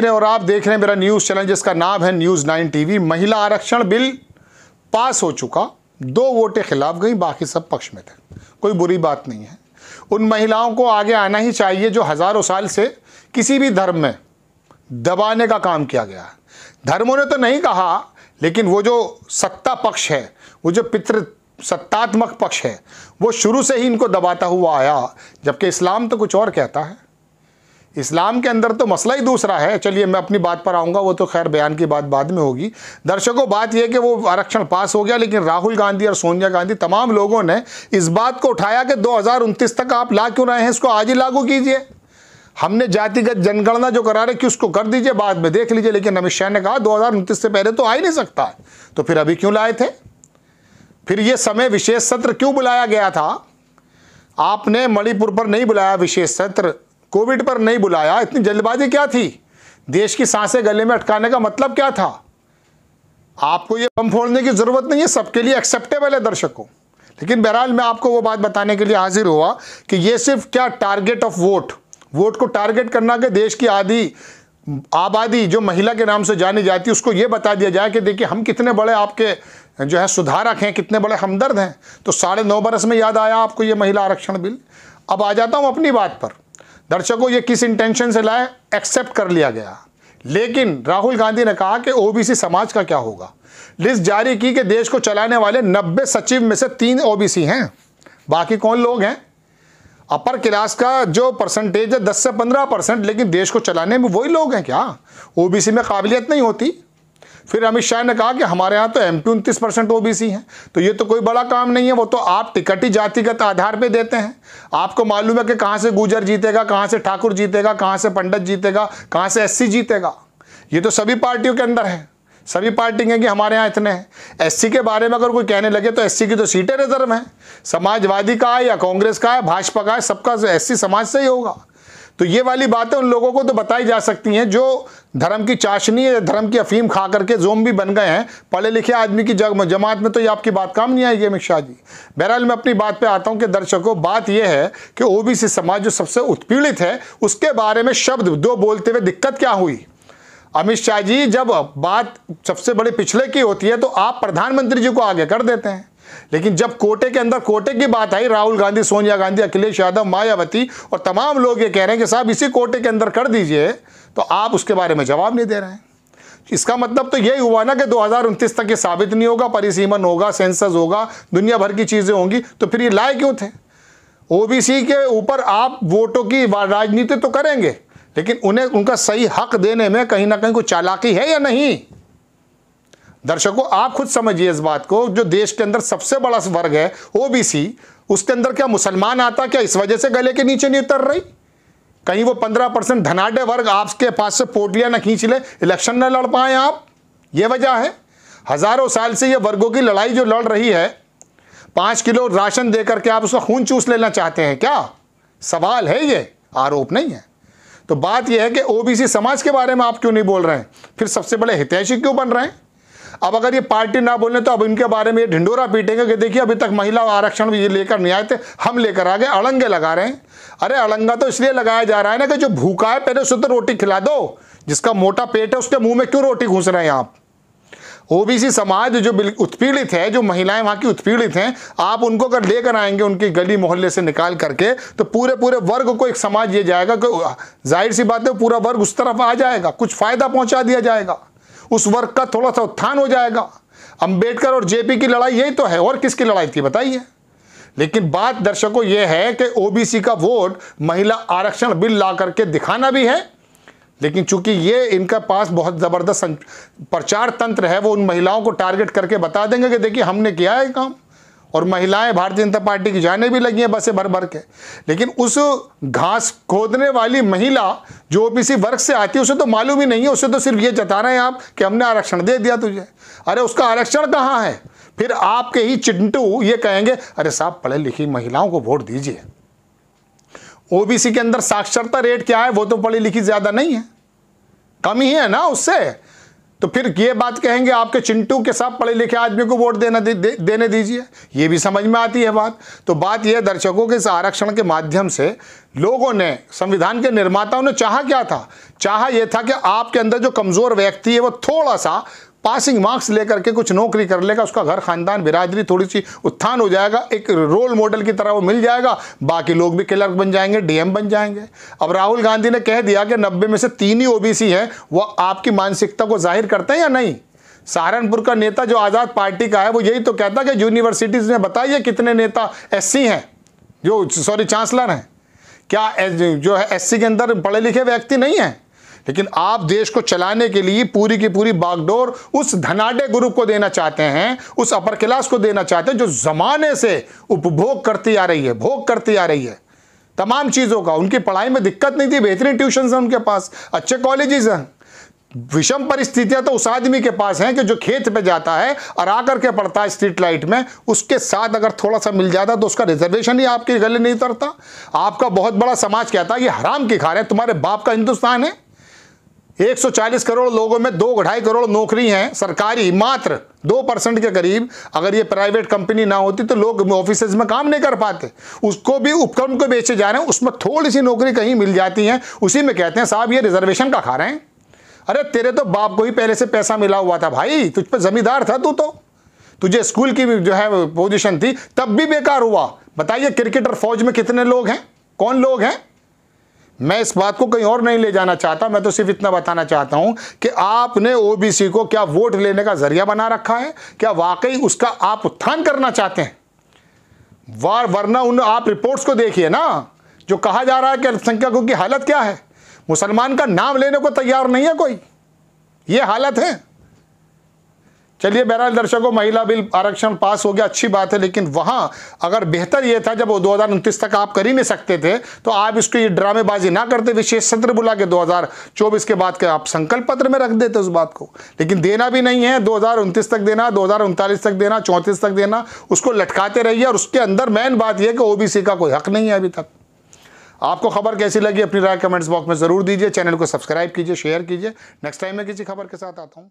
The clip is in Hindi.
और आप देख रहे हैं मेरा न्यूज़ चैनल जिसका नाम है न्यूज़ 9 टीवी। महिला आरक्षण बिल पास हो चुका, 2 वोटें खिलाफ गई, बाकी सब पक्ष में थे। कोई बुरी बात नहीं है। उन महिलाओं को आगे आना ही चाहिए जो हज़ारों साल से किसी भी धर्म में दबाने का काम किया गया है। धर्मों ने तो नहीं कहा, लेकिन वो जो सत्ता पक्ष है, वो जो पितृ सत्तात्मक पक्ष है, वो शुरू से ही इनको दबाता हुआ आया। जबकि इस्लाम तो कुछ और कहता है। इस्लाम के अंदर तो मसला ही दूसरा है। चलिए मैं अपनी बात पर आऊँगा, वो तो खैर बयान की बात बाद में होगी। दर्शकों, बात यह कि वो आरक्षण पास हो गया, लेकिन राहुल गांधी और सोनिया गांधी तमाम लोगों ने इस बात को उठाया कि 2029 तक आप ला क्यों रहे हैं, इसको आज ही लागू कीजिए। हमने जातिगत जनगणना जो करा रहे कि उसको कर दीजिए, बाद में देख लीजिए। लेकिन अमित शाह ने कहा 2029 से पहले तो आ ही नहीं सकता है, तो फिर अभी क्यों लाए थे? फिर ये समय विशेष सत्र क्यों बुलाया गया था? आपने मणिपुर पर नहीं बुलाया विशेष सत्र, कोविड पर नहीं बुलाया, इतनी जल्दबाजी क्या थी? देश की सांसें गले में अटकाने का मतलब क्या था? आपको ये बम फोड़ने की जरूरत नहीं है, सबके लिए एक्सेप्टेबल है दर्शकों। लेकिन बहरहाल मैं आपको वो बात बताने के लिए हाजिर हुआ कि ये सिर्फ क्या टारगेट ऑफ वोट को टारगेट करना कि देश की आधी आबादी जो महिला के नाम से जानी जाती है उसको ये बता दिया जाए कि देखिए हम कितने बड़े आपके जो है सुधारक हैं, कितने बड़े हमदर्द हैं। तो 9.5 बरस में याद आया आपको ये महिला आरक्षण बिल। अब आ जाता हूँ अपनी बात पर। दर्शकों, ये किस इंटेंशन से लाए, एक्सेप्ट कर लिया गया। लेकिन राहुल गांधी ने कहा कि ओबीसी समाज का क्या होगा। लिस्ट जारी की कि देश को चलाने वाले 90 सचिव में से 3 ओबीसी हैं। बाकी कौन लोग हैं? अपर क्लास का जो परसेंटेज है 10 से 15%, लेकिन देश को चलाने में वही लोग हैं क्या? ओबीसी में काबिलियत नहीं होती? फिर अमित शाह ने कहा कि हमारे यहाँ तो MP 29% ओबीसी हैं। तो ये तो कोई बड़ा काम नहीं है, वो तो आप टिकट ही जातिगत आधार पे देते हैं। आपको मालूम है कि कहाँ से गुजर जीतेगा, कहाँ से ठाकुर जीतेगा, कहाँ से पंडित जीतेगा, कहाँ से SC जीतेगा। ये तो सभी पार्टियों के अंदर है। सभी पार्टी हैं कि हमारे यहाँ इतने हैं। SC के बारे में अगर कोई कहने लगे तो SC की तो सीटें रिजर्व हैं। समाजवादी का है या कांग्रेस का है, भाजपा का है, सबका SC समाज से ही होगा। तो ये वाली बातें उन लोगों को तो बताई जा सकती हैं जो धर्म की चाशनी या धर्म की अफीम खा करके ज़ोंबी बन गए हैं। पढ़े लिखे आदमी की जमात में तो ये आपकी बात काम नहीं आएगी अमित शाह जी। बहरहाल मैं अपनी बात पे आता हूँ कि दर्शकों, बात यह है कि ओबीसी समाज जो सबसे उत्पीड़ित है उसके बारे में शब्द 2 बोलते हुए दिक्कत क्या हुई? अमित शाह जी, जब बात सबसे बड़े पिछले की होती है तो आप प्रधानमंत्री जी को आगे कर देते हैं। लेकिन जब कोटे के अंदर कोटे की बात आई, राहुल गांधी, सोनिया गांधी, अखिलेश यादव, मायावती और तमाम लोग ये कह रहे हैं कि साहब इसी कोटे के अंदर कर दीजिए, तो आप उसके बारे में जवाब नहीं दे रहे हैं। इसका मतलब तो यही हुआ ना कि 2029 तक ये साबित नहीं होगा, परिसीमन होगा, सेंसस होगा, दुनिया भर की चीज़ें होंगी, तो फिर ये लाए क्यों थे? ओबीसी के ऊपर आप वोटों की राजनीति तो करेंगे, लेकिन उन्हें उनका सही हक देने में कहीं ना कहीं कोई चालाकी है या नहीं? दर्शकों, आप खुद समझिए इस बात को। जो देश के अंदर सबसे बड़ा वर्ग है ओबीसी, उसके अंदर क्या मुसलमान आता? क्या इस वजह से गले के नीचे नहीं उतर रही? कहीं वो 15% धनाढ़ वर्ग आपके पास से पोटलियां न खींच ले, इलेक्शन न लड़ पाए आप? ये वजह है। हजारों साल से ये वर्गों की लड़ाई जो लड़ रही है, 5 किलो राशन देकर के आप उसका खून चूस लेना चाहते हैं क्या? सवाल है, ये आरोप नहीं है। तो बात यह है कि ओबीसी समाज के बारे में आप क्यों नहीं बोल रहे हैं? फिर सबसे बड़े हितैषी क्यों बन रहे हैं? अब अगर ये पार्टी ना बोले तो अब इनके बारे में ये ढिंडोरा पीटेंगे कि देखिए अभी तक महिला आरक्षण भी ये लेकर नहीं आए थे, हम लेकर आ गए। अड़ंगे लगा रहे हैं। अरे अड़ंगा तो इसलिए लगाया जा रहा है ना कि जो भूखा है पहले उसे तो रोटी खिला दो। जिसका मोटा पेट है उसके मुंह में क्यों रोटी घुस रहे हैं आप? ओबीसी समाज जो उत्पीड़ित है, जो महिलाएं वहाँ की उत्पीड़ित हैं, आप उनको अगर लेकर आएंगे उनकी गली मोहल्ले से निकाल करके, तो पूरे वर्ग को एक समाज ये जाएगा कि जाहिर सी बात है पूरा वर्ग उस तरफ आ जाएगा, कुछ फायदा पहुंचा दिया जाएगा, उस वर्ग का थोड़ा सा उत्थान हो जाएगा। अंबेडकर और जेपी की लड़ाई यही तो है, और किसकी लड़ाई थी बताइए? लेकिन बात दर्शकों ये है कि ओबीसी का वोट महिला आरक्षण बिल ला करके दिखाना भी है, लेकिन चूंकि ये इनका पास बहुत ज़बरदस्त प्रचार तंत्र है, वो उन महिलाओं को टारगेट करके बता देंगे कि देखिए हमने किया है काम। और महिलाएं भारतीय जनता पार्टी की जाने भी लगी हैं बसें भर भर के। लेकिन उस घास खोदने वाली महिला जो ओबीसी वर्ग से आती है उसे तो मालूम ही नहीं है। उसे तो सिर्फ ये जता रहे हैं आप कि हमने आरक्षण दे दिया तुझे। अरे उसका आरक्षण कहाँ है? फिर आपके ही चिंटू ये कहेंगे अरे साहब पढ़े लिखी महिलाओं को वोट दीजिए। ओबीसी के अंदर साक्षरता रेट क्या है? वो तो पढ़ी लिखी ज़्यादा नहीं है, कम ही है ना उससे। तो फिर ये बात कहेंगे आपके चिंटू के साथ पढ़े लिखे आदमी को वोट देने दीजिए, ये भी समझ में आती है बात। तो बात यह दर्शकों के इस आरक्षण के माध्यम से लोगों ने, संविधान के निर्माताओं ने चाहा क्या था? चाहा यह था कि आपके अंदर जो कमजोर व्यक्ति है वो थोड़ा सा पासिंग मार्क्स लेकर के कुछ नौकरी कर लेगा, उसका घर खानदान बिरादरी थोड़ी सी उत्थान हो जाएगा, एक रोल मॉडल की तरह वो मिल जाएगा, बाकी लोग भी क्लर्क बन जाएंगे, डीएम बन जाएंगे। अब राहुल गांधी ने कह दिया कि 90 में से 3 ही ओबीसी हैं, वो आपकी मानसिकता को जाहिर करते हैं या नहीं? सहारनपुर का नेता जो आज़ाद पार्टी का है वो यही तो कहता कि यूनिवर्सिटीज़ में बताइए कितने नेता एससी हैं, चांसलर हैं, क्या जो है एससी के अंदर पढ़े लिखे व्यक्ति नहीं हैं? लेकिन आप देश को चलाने के लिए पूरी की पूरी बागडोर उस धनाढ्य ग्रुप को देना चाहते हैं, उस अपर क्लास को देना चाहते हैं जो जमाने से उपभोग करती आ रही है, भोग करती आ रही है तमाम चीज़ों का। उनकी पढ़ाई में दिक्कत नहीं थी, बेहतरीन ट्यूशन हैं उनके पास, अच्छे कॉलेजेस हैं। विषम परिस्थितियां तो उस आदमी के पास हैं कि जो खेत पे जाता है और आकर के पढ़ता है स्ट्रीट लाइट में, उसके साथ अगर थोड़ा सा मिल जाता तो उसका रिजर्वेशन ही आपके गले नहीं उतरता। आपका बहुत बड़ा समाज कहता है ये हराम की खा रहे हैं, तुम्हारे बाप का हिंदुस्तान है। 140 करोड़ लोगों में 2-2.5 करोड़ नौकरी हैं सरकारी, मात्र 2% के करीब। अगर ये प्राइवेट कंपनी ना होती तो लोग ऑफिसेज में काम नहीं कर पाते, उसको भी उपक्रम को बेचे जा रहे हैं, उसमें थोड़ी सी नौकरी कहीं मिल जाती है, उसी में कहते हैं साहब ये रिजर्वेशन का खा रहे हैं। अरे तेरे तो बाप को ही पहले से पैसा मिला हुआ था भाई, तुझ पर जमींदार था तू, तो तुझे स्कूल की जो है पोजीशन थी तब भी बेकार हुआ। बताइए क्रिकेटर फौज में कितने लोग हैं, कौन लोग हैं? मैं इस बात को कहीं और नहीं ले जाना चाहता, मैं तो सिर्फ इतना बताना चाहता हूं कि आपने ओबीसी को क्या वोट लेने का जरिया बना रखा है? क्या वाकई उसका आप उत्थान करना चाहते हैं? वरना उन आप रिपोर्ट्स को देखिए ना, जो कहा जा रहा है कि अल्पसंख्यकों की हालत क्या है, मुसलमान का नाम लेने को तैयार नहीं है कोई, ये हालत है। चलिए बहरहाल दर्शकों, महिला बिल आरक्षण पास हो गया, अच्छी बात है, लेकिन वहां अगर बेहतर यह था जब 2029 तक आप कर ही नहीं सकते थे तो आप इसको ये ड्रामेबाजी ना करते, विशेष सत्र बुला के 2024 के बाद के आप संकल्प पत्र में रख देते उस बात को। लेकिन देना भी नहीं है, 2029 तक देना, 2039 तक देना, 34 तक देना, उसको लटकाते रहिए। और उसके अंदर मेन बात यह कि ओबीसी का कोई हक नहीं है अभी तक। आपको खबर कैसी लगी अपनी राय कमेंट्स बॉक्स में जरूर दीजिए, चैनल को सब्सक्राइब कीजिए, शेयर कीजिए। नेक्स्ट टाइम मैं किसी खबर के साथ आता हूँ।